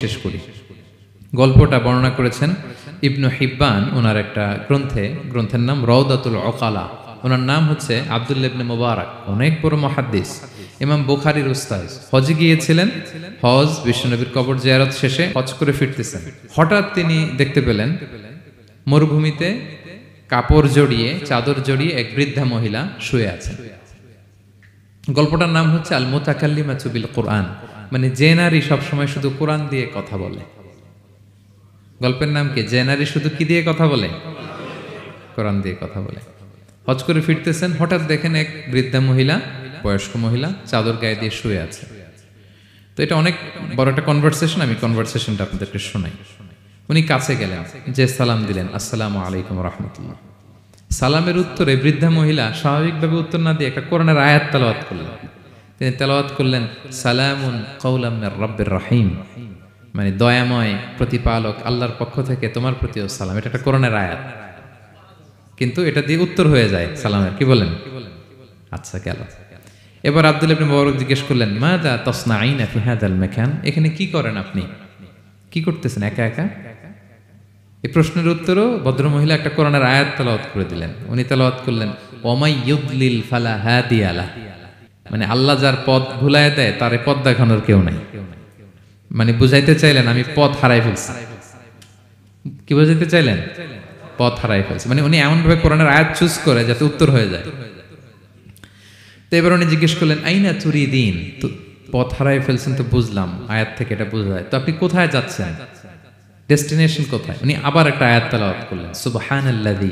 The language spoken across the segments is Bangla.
শেষ করি। গল্পটা বর্ণনা করেছেন ইবনু হিব্বান ওনার একটা গ্রন্থের নাম রওদাতুল উকালা। ওনার নাম হচ্ছে আব্দুল্লাহ ইবনে মুবারক, অনেক বড় মুহাদ্দিস, ইমাম বুখারীর উস্তাদ। হজে গিয়েছিলেন, হজ বিশ্বনবীর কবর জিয়ারত শেষে হজ করে ফিরতেছেন। হঠাৎ তিনি দেখতে পেলেন মরুভূমিতে কাপড় জড়িয়ে, চাদর জড়িয়ে এক বৃদ্ধা মহিলা শুয়ে আছেন। গল্পটার নাম হচ্ছে আল মুতাকাল্লিমাতু বিল কুরআন, মানে যে নারী সবসময় শুধু কোরআন দিয়ে কথা বলে। গল্পের নাম কি? যে নারী শুধু কি দিয়ে কথা বলে? কোরআন দিয়ে কথা বলে। হজ করে ফিরতেছেন, হঠাৎ দেখেন এক বৃদ্ধা মহিলা, বয়স্ক মহিলা, চাদর গায়ে দিয়ে শুয়ে আছে। তো এটা অনেক বড় একটা কনভারসেশন, আমি কনভারসেশনটা আপনাদেরকে শোনাই। উনি কাছে গেলেন, যে সালাম দিলেন, আসসালামু আলাইকুম রাহমাতুল্লাহ। সালামের উত্তরে বৃদ্ধা মহিলা স্বাভাবিকভাবে উত্তর না দিয়ে একটা কোরআনের আয়াত তেলাওয়াত করলেন। তিনি তেলাওয়াত করলেন, সালামুন কাওলাম মির রাব্বির রহিম, মানে দয়াময় প্রতিপালক আল্লাহর পক্ষ থেকে তোমার প্রতিও সালাম। এটা একটা কোরআনের আয়াত, কিন্তু এটা দিয়ে উত্তর হয়ে যায় সালামের। কি বলেন? আচ্ছা, গেল। এবার আব্দুল্লাহ ইবনে মুবারক জিজ্ঞেস করলেন, মাযা তাসনাঈনা ফি হাযাল মাকান, এখানে কি করেন আপনি? কি করতেছেন একা একা? এই প্রশ্নের উত্তরও ভদ্রমহিলা একটা কোরআনের আয়াত তেলাওয়াত করে দিলেন। উনি তেলাওয়াত করলেন, ওয়ামাই ইউদলিল ফালা হাদিয়া লাহ, মানে আল্লাহ যার পথ ভুলায় দেয় তার পথ দেখানোর কেউ নাই। মানে বুঝাইতে চাইলেন আমি পথ হারাই ফেলছি। কি বুঝাইতে চাইলেন? পথ হারাই ফেলছি, মানে উনি এমন ভাবে কোরআনের আয়াত চুজ করে যাতে উত্তর হয়ে যায়। তো এবার উনি জিজ্ঞেস করলেন, আইনা তুরিদিন, তো পথ হারাই ফেলছেন তো বুঝলাম, আয়াত থেকে এটা বোঝা যায়, তো আপনি কোথায় যাচ্ছেন? ডেস্টিনেশন কোথায়? উনি আবার একটা আয়াত তেলাওয়াত করলেন, সুবহানাল্লাযী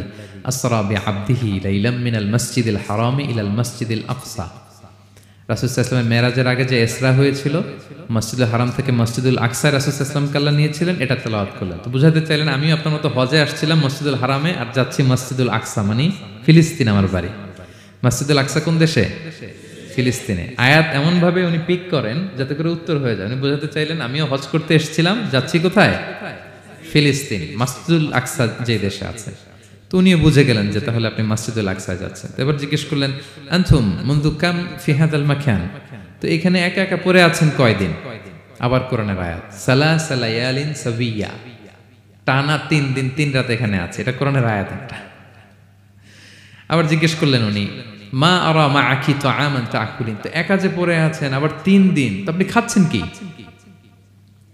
আসরা বিআবদিহি লাইলাম মিনাল মাসজিদিল হারামি ইলাল মাসজিদিল আকসা। রাসূল সাল্লাল্লাহু আলাইহি ওয়াসাল্লাম মেরাজের আগে যে ইসরা হয়েছিল, মসজিদুল হারাম থেকে মসজিদুল আকসায় রাসূল সাল্লাল্লাহু আলাইহি ওয়াসাল্লামকে আল্লাহ নিয়েছিলেন, এটা তেলাওয়াত করলেন। তো বুঝাতে চাইলেন আমিও আপনার মতো হজে আসছিলাম মসজিদুল হারামে, আর যাচ্ছি মসজিদুল আকসা, মানে ফিলিস্তিন আমার বাড়ি। মসজিদুল আকসা কোন দেশে? ফিলিস্তিনে। আয়াত এমন ভাবে উনি পিক করেন যাতে করে উত্তর হয়ে যায়। উনি বোঝাতে চাইলেন আমিও হজ করতে এসেছিলাম, যাচ্ছি কোথায়? ফিলিস্তিন, মসজিদুল আকসা যে দেশে আছে। তো উনিও বুঝে গেলেন যে তাহলে আপনি মসজিদুল আকসায় যাচ্ছেন। এবার জিজ্ঞেস করলেন, আনতুম মুনযু কাম ফি হাযাল মাকান, তো এখানে একা একা পড়ে আছেন কয়দিন? আবার কোরআনের আয়াত, সালাসা লায়ালিন সাবিয়া, টানা 3 দিন 3 রাত এখানে আছে, এটা কোরআনের আয়াত একটা। আবার জিজ্ঞেস করলেন উনি, মা আরা মাআকি তাআমান তাআকুলিন, তো একা যে পড়ে আছেন আবার 3 দিন, তো আপনি খাচ্ছেন কি?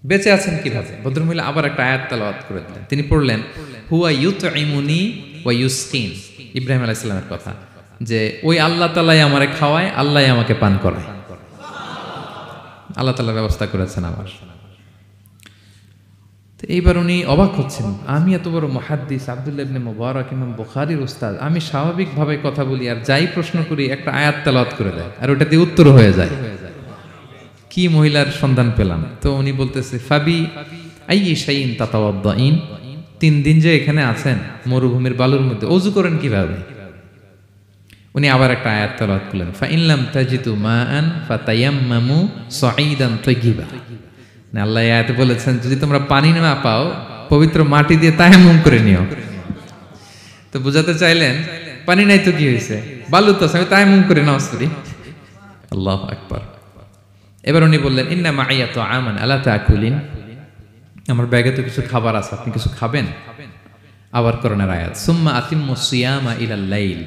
বেঁচে আছেন কিভাবে? ভদ্রমহিলা আবার একটা আয়াত তেলাওয়াত করে দিলেন। তিনি পড়লেন, হুয়া ইউতঈমুনি ওয়া ইউসকিন, ইব্রাহিম আলাইহিস সালামের কথা, যে ওই আল্লাহ তাআলাই আমারে খাওয়ায়, আল্লাহই আমাকে পান করায়। আল্লাহ তাআলা ব্যবস্থা করেছেন আমার। তো এইবার উনি অবাক হচ্ছেন, আমি এত বড় মুহাদ্দিস আব্দুল্লাহ ইবনে মুবারক, ইমাম বুখারীর উস্তাদ, আমি স্বাভাবিকভাবে কথা বলি আর যাই প্রশ্ন করি একটা আয়াত তেলাওয়াত করে দেয় আর ওটা দিয়ে উত্তর হয়ে যায়। কি মহিলার সন্ধান পেলাম? তো উনি বলতেছে, ফাবি আইয়ি শাইইন তাতাওয়াদ্দাইন, 3 দিন যে এখানে আছেন মরুভূমির বালুর মধ্যে, ওযু করেন কিভাবে? উনি আবার একটা আয়াত তেলাওয়াত করলেন, ফা ইন লাম তাজিদু মাআন ফাতায়াম্মামু সাঈদান তাইয়্যিবা, না আল্লাহ এই আয়াতে বলেছেন যদি তোমরা পানি না পাও পবিত্র মাটি দিয়ে তায়াম্মুম করে নিও। তো বুঝাতে চাইলেন পানি নাই তো কি হয়েছে, বালু তো আছে, আমি তায়াম্মুম করে নামাজ পড়ি। আল্লাহু আকবার। এবার উনি বললেন, ইন্না মাইয়া তাআমান আলা তাকুলিন, আমার ব্যাগে তো কিছু খাবার আছে, আপনি কিছু খাবেন? আবার কোরআনের আয়াত, সুম্মা আতিম্মুস সিয়ামা ইলাল লাইল,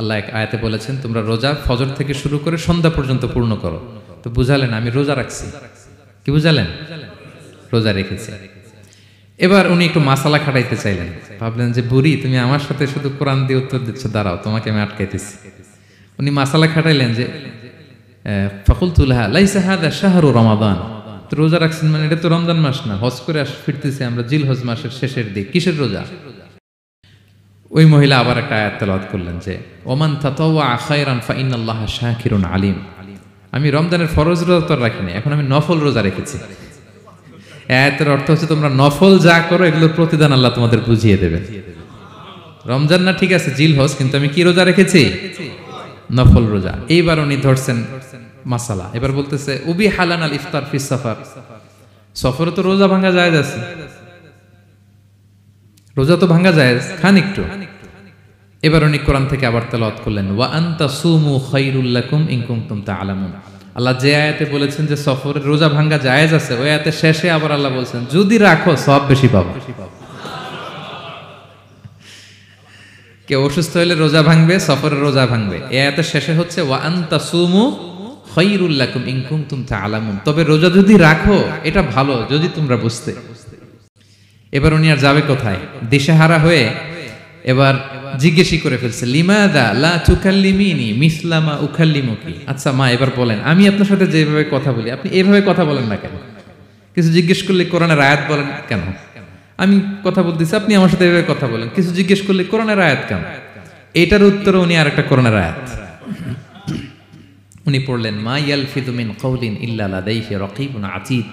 আল্লাহ এক আয়াতে বলেছেন তোমরা রোজা ফজর থেকে শুরু করে সন্ধ্যা পর্যন্ত পূর্ণ করো। তো বুঝালেন আমি রোজা রাখছি। কি বুঝালেন? রোজা রেখেছি। এবার উনি একটু মাসালা খাটাইতে চাইলেন, ভাবলেন যে বুড়ি তুমি আমার সাথে শুধু কোরআন দিয়ে উত্তর দিচ্ছ, দাঁড়াও তোমাকে আমি আটকাইতেছি। উনি মাসালা খাটাইলেন যে ফাকুলতু লাহা লাইসা হাযা শাহরু রমাদান, তো রোজা রাখছেন মানে এটা তো রমজান মাস না, হজ করে ফিরতেছি আমরা জিলহজ মাসের শেষের দিক, কিসের রোজা? ওই মহিলা আবার একটা আয়াত তেলাওয়াত করলেন যে ওমান তাতাওয়া খায়রান ফা ইন্নাল্লাহা শাকিরুন আলিম, আমি রমজানের ফরজ রোজা তো রাখিনি, এখন আমি নফল রোজা রেখেছি। আয়াতের অর্থ হচ্ছে তোমরা নফল যা করো এগুলোর প্রতিদান আল্লাহ তোমাদের বুঝিয়ে দেবে। রমজান না ঠিক আছে জিলহজ, কিন্তু আমি কি রোজা রেখেছি? নফল রোজা। এইবার উনি ধরছেন মাসালা, এবার বলতেছে উবি হালান আল ইফতার ফিস সাফার, সফরে তো রোজা ভাঙা যায় আছে, রোজা তো ভাঙা যায়, খান একটু। এবার উনি কোরআন থেকে আবার তেলাওয়াত করলেন, ওয়া আনতা সুমু খায়রুল লাকুম ইন কুনতুম তা'লামুন, আল্লাহ যে আয়াতে বলেছেন যে সফরের রোজা ভাঙ্গা জায়েজ আছে, ওই আয়াতে শেষে আবার আল্লাহ বলছেন যদি রাখো সব বেশি পাবো। কেউ অসুস্থ হলে রোজা ভাঙবে, সফরের রোজা ভাঙবে। এই আয়াতের শেষে হচ্ছে ওয়া আনতা সুমু খায়রুল লাকুম ইন কুনতুম তা'লামুন, তবে রোজা যদি রাখো এটা ভালো যদি তোমরা বুঝতে। এবার উনি আর যাবে কোথায়, দিশেহারা হয়ে এবার জিজ্ঞেসই করে ফেলছে লিমাদা লা তুকাল্লিমিনি মিসলা মা উকাল্লিমুকি। আচ্ছা মা, এবার বলেন আমি আপনার সাথে যেভাবে কথা বলি আপনি এইভাবে কথা বলেন না কেন? কিছু জিজ্ঞেস করলে কোরআনের আয়াত বলেন কেন? আমি কথা বলতেছি আপনি আমার সাথে এভাবে কথা বলেন, কিছু জিজ্ঞেস করলে কোরআনের আয়াত কেন? এটার উত্তরে উনি আরেকটা কোরআনের আয়াত উনি পড়লেন, মা ইয়ালফিযু মিন কাওলিন ইল্লা লাদাইহি রাকীবুন আতীদ।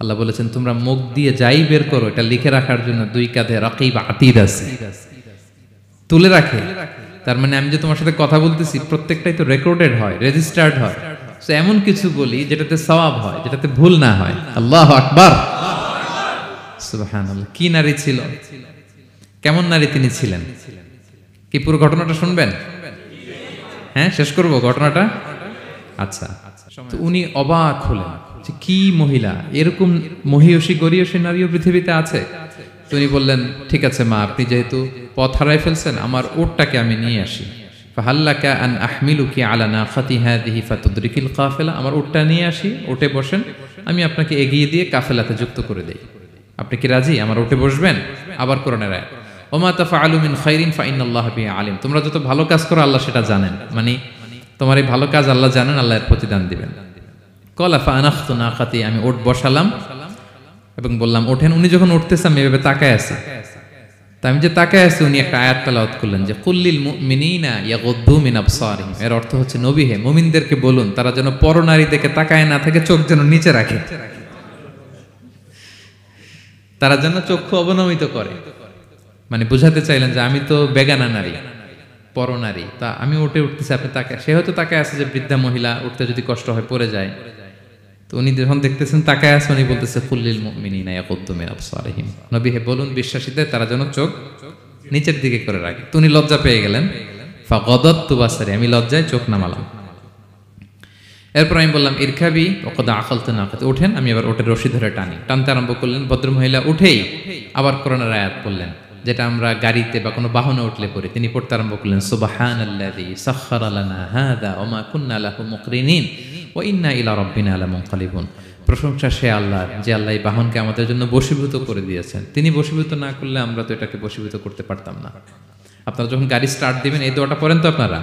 আল্লাহ বলেছেন তোমরা মুখ দিয়ে যাই বের করো এটা লিখে রাখার জন্য দুই কাঁধে রাকীব আতীদ আছে, তুলে রাখে। তার মানে আমি যে তোমার সাথে কথা বলতেছি প্রত্যেকটাই তো রেকর্ডেড হয়, রেজিস্টার্ড হয়। সো এমন কিছু বলি যেটাতে সওয়াব হয়, যেটাতে ভুল না হয়। আল্লাহু আকবার, সুবহানাল্লাহ। কি নারী ছিল, কেমন নারী তিনি ছিলেন? কি পুরো ঘটনাটা শুনবেন? হ্যাঁ, শেষ করব ঘটনাটা। আচ্ছা, তো উনি অবাক হলেন যে কি মহিলা, এরকম মহিয়সী গরিয়সী নারীও পৃথিবীতে আছে। তো উনি বললেন ঠিক আছে মা, আপনি যেহেতু পথ হারাই ফেলছেন আমার উটটাকে আমি নিয়ে আসি। ফাহাল্লাকা আন আহমিলুকি আলা নাখাতি হাযিহি ফাতুদরিকিল কাফিলা, আমার উটটা নিয়ে আসি, উটে বসেন, আমি আপনাকে এগিয়ে দিয়ে কাফেলাতে যুক্ত করে দেই। আপনি কি রাজি আমার উটে বসবেন? আবার কোরআনের আয়াত, ওমা তাফআলু মিন খাইরিন ফাইনাল্লাহা বিহি আলিম, তোমরা যত ভালো কাজ করো আল্লাহ সেটা জানেন। মানে তোমার এই ভালো কাজ আল্লাহ জানেন, আল্লাহ এর প্রতিদান দিবেন। ক্বালা ফাআনাখতু নাখাতি, আমি উট বসালাম এবং বললাম ওঠেন। উনি যখন উঠতেছে আমি এভাবে তাকায় আছি, তা আমি যে তাকায় আছি উনি একটা আয়াত তেলাওয়াত করলেন যে কুল্লিল মুমিনিনা ইয়াগুদ্দু মিন আবসারিহিম। এর অর্থ হচ্ছে নবী হে মুমিনদেরকে বলুন তারা যেন পরনারী দেখে তাকায় না থাকে, চোখ যেন নিচে রাখে, তারা যেন চক্ষু অবনমিত করে। মানে বুঝাতে চাইলেন যে আমি তো বেগানা নারী, পরনারী, তা আমি উঠতেছি আপনি তাকায়। সে হয়তো তাকায় আছে যে বৃদ্ধা মহিলা উঠতে যদি কষ্ট হয় পড়ে যায়। তো উনি যখন দেখতেছেন তাকায় আছে, উনি বলতেছে কুল্লিল মুমিনিনা ইয়াগুদ্দু মিন আবসারিহিম, নবী হে বলুন বিশ্বাসীদের তারা যেন চোখ নিচের দিকে করে রাখে। তো উনি লজ্জা পেয়ে গেলেন। ফাগাদাততু বাসারি, আমি লজ্জায় চোখ নামালাম। এরপর আমি বললাম ইরকাবি ওয়াকাদ আকালতু নাকাত, ওঠেন। আমি আবার ওটের রশি ধরে টানতে আরম্ভ করলেন। ভদ্রমহিলা উঠেই আবার কোরআনের আয়াত পড়লেন, যেটা আমরা গাড়িতে বা কোনো বাহনে উঠলে পড়ি। তিনি পড়তে আরম্ভ করলেন সুবহানাল্লাযী সাখখারা লানা হাযা ওয়া মা কুন্না লাহু মুকরিনিন ওয়া ইন্না ইলা রাব্বিনা লামুনকালিবুন। প্রশংসা সে আল্লাহর যে আল্লাহ এই বাহনকে আমাদের জন্য বশীভূত করে দিয়েছেন। তিনি বশীভূত না করলে আমরা তো এটাকে বশীভূত করতে পারতাম না। আপনারা যখন গাড়ি স্টার্ট দিবেন এই দোয়াটা পড়েন তো আপনারা?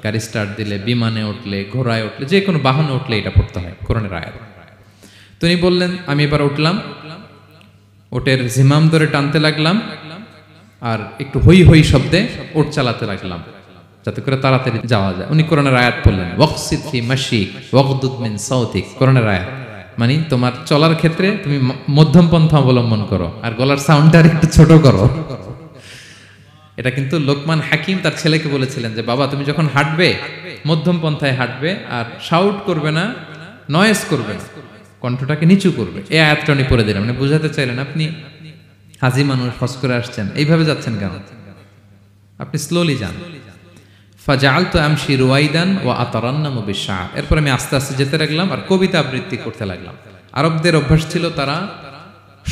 গাড়ি স্টার্ট দিলে, বিমানে উঠলে, ঘোড়ায় উঠলে, যে কোনো বাহনে উঠলে এটা পড়তে হয়, কোরআনের আয়াত। তিনি বললেন আমি এবার উঠলাম, ওটের জিমাম ধরে টানতে লাগলাম আর একটু হই হই শব্দে ওট চালাতে লাগলাম যাতে করে তাড়াতাড়ি যাওয়া যায়। উনি কোরআনের আয়াত পড়লেন ওয়াকসিদ ফি মাশিক ওয়াগদুদ মিন সাউতিক, কোরআনের আয়াত। মানে তোমার চলার ক্ষেত্রে তুমি মধ্যম পন্থা অবলম্বন করো আর গলার সাউন্ডটা একটু ছোট করো। এটা কিন্তু লোকমান হাকিম তার ছেলেকে বলেছিলেন যে বাবা তুমি যখন হাঁটবে মধ্যম পন্থায় হাঁটবে আর শাউট করবে না, নয়েজ করবে না, কণ্ঠটাকে নিচু করবে। এই আয়াতটা উনি পড়ে দিলেন। মানে বুঝাতে চাইলেন আপনি হাজি মানুষ, হজ করে আসছেন, এইভাবে যাচ্ছেন কেন? আপনি স্লোলি যান। ফাজাআলতু আমশি রুয়াইদান ওয়া আতারান্নামু বিশ-শা'র, এরপর আমি আস্তে আস্তে যেতে লাগলাম আর কবিতা আবৃত্তি করতে লাগলাম। আরবদের অভ্যাস ছিল তারা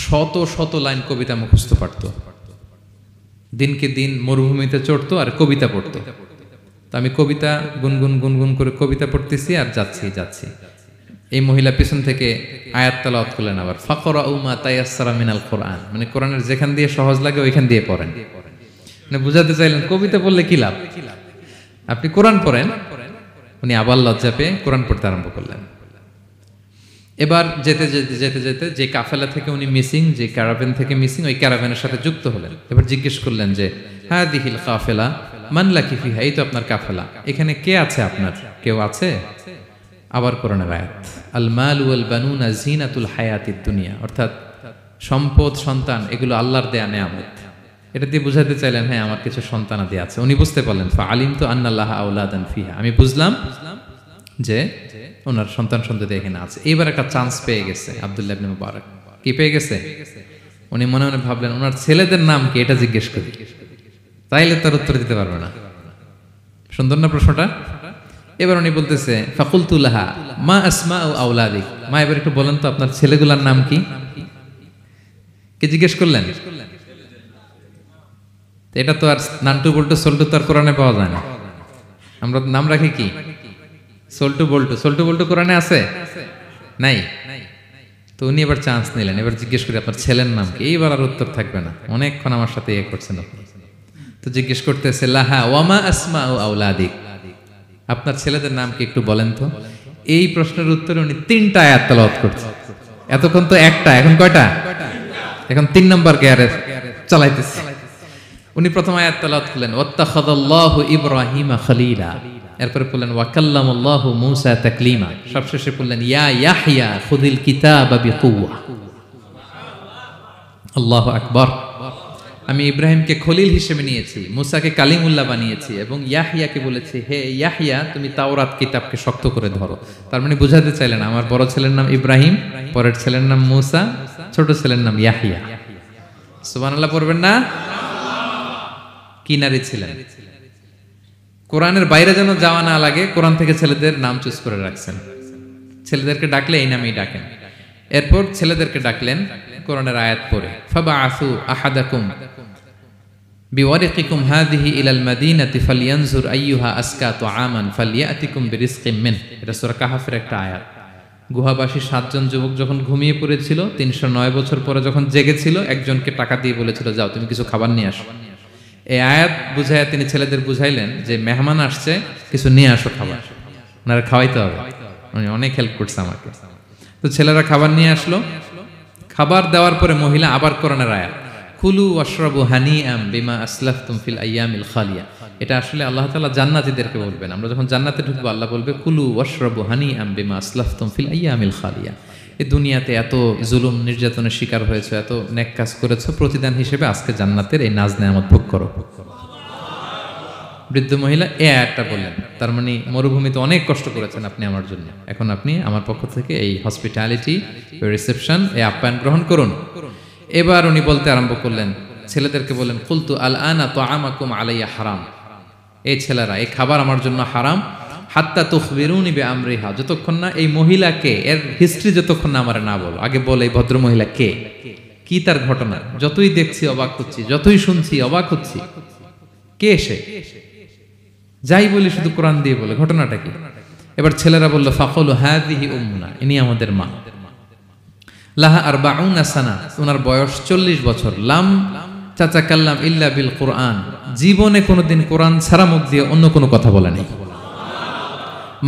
শত শত লাইন কবিতা মুখস্থ পারতো, দিনকে দিন মরুভূমিতে চড়তো আর কবিতা পড়তো। তো আমি কবিতা গুনগুন গুনগুন করে কবিতা পড়তেছি আর যাচ্ছি। এই মহিলা পিছন থেকে আয়াত তেলাওয়াত করলেন আবার ফাকরাউ মা তায়াসসারা মিনাল কোরআন, মানে কোরআনের যেখান দিয়ে সহজ লাগে ওইখান দিয়ে পড়েন। মানে বুঝাতে চাইলেন কবিতা পড়লে কি লাভ, আপনি কোরআন পড়েন। উনি আবার লজ্জা পেয়ে কোরআন পড়তে আরম্ভ করলেন। এবার যেতে যে কাফেলা থেকে উনি মিসিং, যে ক্যারাভেন থেকে মিসিং, ওই ক্যারাভেনের সাথে যুক্ত হলেন। এবার জিজ্ঞেস করলেন যে হাদিহিল কাফেলা মান লাকি ফিহা, এই তো আপনার কাফেলা, এখানে কে আছে আপনার, কেউ আছে? আবার কোরআনের আয়াত আল মাল ওয়াল বানুনা জিনাতুল হায়াতিদ দুনিয়া, অর্থাৎ সম্পদ সন্তান এগুলো আল্লাহর দেয়া নেয়ামত। এটা দিয়ে বুঝাতে চাইলেন হ্যাঁ আমার কিছু সন্তানাদি আছে। উনি বুঝতে পারলেন ফা আলিমতু আন্নাল্লাহা আওলাদান ফিহা, আমি বুঝলাম যে ওনার সন্তান সন্ততি এখানে আছে। এইবার একটা চান্স পেয়ে গেছে আব্দুল্লাহ ইবনে মুবারক। কি পেয়ে গেছে? উনি মনে মনে ভাবলেন ওনার ছেলেদের নাম কি এটা জিজ্ঞেস করি, তাইলে তার উত্তর দিতে পারবে না। সুন্দর না প্রশ্নটা? এবার উনি বলতেছে ফাকুলতু লাহা মা আসমাউ আওলাদিক, মা এবার একটু বলেন তো আপনার ছেলেগুলোর নাম কি? কে জিজ্ঞেস করলেন? এটা তো আর নান্টু বল্টু সল্টু তো আর কোরআনে পাওয়া যায় না। আমরা নাম রাখি কি? সল্টু বল্টু। সল্টু বল্টু কোরআনে আছে? নাই। তো উনি এবার চান্স নিলেন, এবার জিজ্ঞেস করি আপনার ছেলের নাম কি? এইবার আর উত্তর থাকবে না, অনেকক্ষণ আমার সাথে ইয়ে করছেন আপনি। তো জিজ্ঞেস করতেছে লাহা ওয়ামা আসমাউ আওলাদিক, আপনার ছেলেদের নাম কি একটু বলেন তো। এই প্রশ্নের উত্তরে উনি 3টা আয়াত তেলাওয়াত করছেন। এতক্ষণ তো একটা, এখন কয়টা? এখন 3 নম্বর গিয়ারে চালাইতেছে। উনি প্রথম আয়াত তেলাওয়াত করলেন ওয়াত্তাখাযাল্লাহু ইব্রাহিমা খলিলা, এরপরে বললেন ওয়া কাল্লামাল্লাহু মূসা তাকলিমা, সবশেষে বললেন ইয়া ইয়াহইয়া খুযিল কিতাবা বিকুওয়া। আল্লাহু আকবার। আমি ইব্রাহিমকে খলিল হিসেবে নিয়েছি, মুসাকে কালিমুল্লাহ বানিয়েছি, এবং ইয়াহইয়াকে বলেছি হে ইয়াহইয়া তুমি তাওরাত কিতাবকে শক্ত করে ধরো। তার মানে বুঝাতে চাইলেন আমার বড় ছেলের নাম ইব্রাহিম, পরের ছেলের নাম মুসা, ছোট ছেলের নাম ইয়াহইয়া। সুবহানাল্লাহ পড়বেন না? কি নারী ছিলেন, কোরআনের বাইরে যেন যাওয়া না লাগে, কোরআন থেকে ছেলেদের নাম চুজ করে রাখছেন। ছেলেদেরকে ডাকলে এই নামেই ডাকেন। এরপর ছেলেদেরকে ডাকলেন কোরআনের আয়াত পড়ে ফাবাআসু আহাদাকুম বিওয়ারিকিকুম হাযিহি ইলাল মাদিনাতি ফালইয়ানজুর আইয়ুহা আসকা তুআমান ফালইয়াতিকুম বিরিজকিম মিন। এটা সূরা কাহাফের একটা আয়াত। গুহাবাসী 7 জন যুবক যখন ঘুমিয়ে পড়েছিল, 309 বছর পরে যখন জেগেছিল, একজনকে টাকা দিয়ে বলেছিল যাও তুমি কিছু খাবার নিয়ে আসো। এই আয়াত বুঝাইয়া তিনি ছেলেদের বুঝাইলেন যে মেহমান আসছে, কিছু নিয়ে আসো খাবার, ওনারা খাওয়াইতে হবে। উনি অনেক হেল্প করছে আমাকে। তো ছেলেরা খাবার নিয়ে আসলো। খাবার দেওয়ার পরে মহিলা আবার কোরআনের আয়াত কুলু ওয়াশরাবু হানিআম বিমা আসলাফতুম ফিল আইয়ামিল খালিয়া। এটা আসলে আল্লাহ তাআলা জান্নাতীদেরকে বলবেন। আমরা যখন জান্নাতে ঢুকবো আল্লাহ বলবে কুলু ওয়াশরাবু হানিআম বিমা আসলাফতুম ফিল আইয়ামিল খালিয়া। এই দুনিয়াতে এত জুলুম নির্যাতনের শিকার হয়েছে, এত নেক কাজ করেছো, প্রতিদান হিসেবে আজকে জান্নাতের এই নাজ নেয়ামত ভোগ করো। বৃদ্ধ মহিলা এই আয়াতটা বললেন, তার মানে মরুভূমিতে অনেক কষ্ট করেছেন আপনি আমার জন্য, এখন আপনি আমার পক্ষ থেকে এই হসপিটালিটি, রিসেপশন, এই আপ্যায়ন গ্রহণ করুন। এবার উনি বলতে আরম্ভ করলেন, ছেলেদেরকে বললেন কুলতু আল আনা তুআমাকুম আলাইয়া হারাম, এই ছেলেরা এই খাবার আমার জন্য হারাম, হাত্তা তুখবিরুনি বিআমরিহা, যতক্ষণ না এই মহিলাকে, এর হিস্ট্রি যতক্ষণ না আমার না বলো। আগে বলে এই ভদ্র মহিলা কে, কি তার ঘটনা, যতই দেখছি অবাক হচ্ছি, যতই শুনছি অবাক হচ্ছি, কে সে? যাই বলি শুধু কোরআন দিয়ে বলে, ঘটনাটা কি? এবার ছেলেরা বলল ফাকুলু হাযিহি উম্মুনা, ইনি আমাদের মা। লাহা আরবাউনা সানা, ওনার বয়স 40 বছর। লাম তাতাকাল্লাম ইল্লা বিল কুরআন, জীবনে কোনোদিন কোরআন ছাড়া মুখ দিয়ে অন্য কোনো কথা বলে নাই।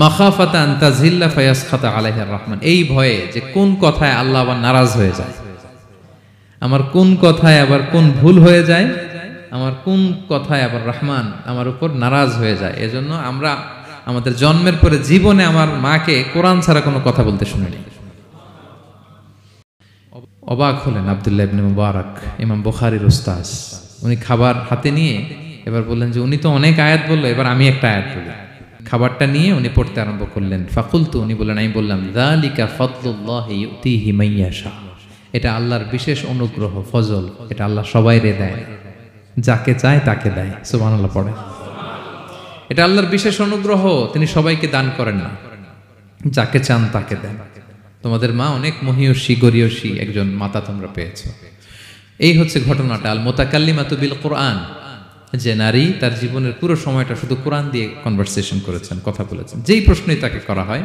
মাখাফাতা আন তাযিল্লা ফায়াসখাতা আলাইহির রহমান, এই ভয়ে যে কোন কথায় আল্লাহ আবার নারাজ হয়ে যায়, আমার কোন কথায় আবার কোন ভুল হয়ে যায়, আমার কোন কথায় আবার রহমান আমার উপর নারাজ হয়ে যায়। এজন্য আমরা আমাদের জন্মের পরে জীবনে আমার মাকে কোরআন ছাড়া কোনো কথা বলতে শুনিনি। অবাক হলেন আব্দুল্লাহ ইবনে মুবারক, ইমাম বুখারীর উস্তাদ। উনি খাবার হাতে নিয়ে এবার বললেন যে উনি তো অনেক আয়াত বললো, এবার আমি একটা আয়াত বলি। খাবারটা নিয়ে উনি পড়তে আরম্ভ করলেন। ফাকুলতু, উনি বললেন, আমি বললাম যালিকা ফাদলুল্লাহি ইউতিহি মান ইয়াশা, এটা আল্লাহর বিশেষ অনুগ্রহ, ফজল, এটা আল্লাহ সবাইরে দেয়, যাকে চায় তাকে দেয়। সুবহানাল্লাহ পড়ে। এটা আল্লাহর বিশেষ অনুগ্রহ, তিনি সবাইকে দান করেন না, যাকে চান তাকে দেন। তোমাদের মা অনেক মহিয়সী গরিয়সী একজন মাতা তোমরা পেয়েছো। এই হচ্ছে ঘটনাটা। আল মুতাকাল্লিমাতু বিল কোরআন, যে নারী তার জীবনের পুরো সময়টা শুধু কোরআন দিয়ে কনভারসেশন করেছেন, কথা বলেছেন। যেই প্রশ্নই তাকে করা হয়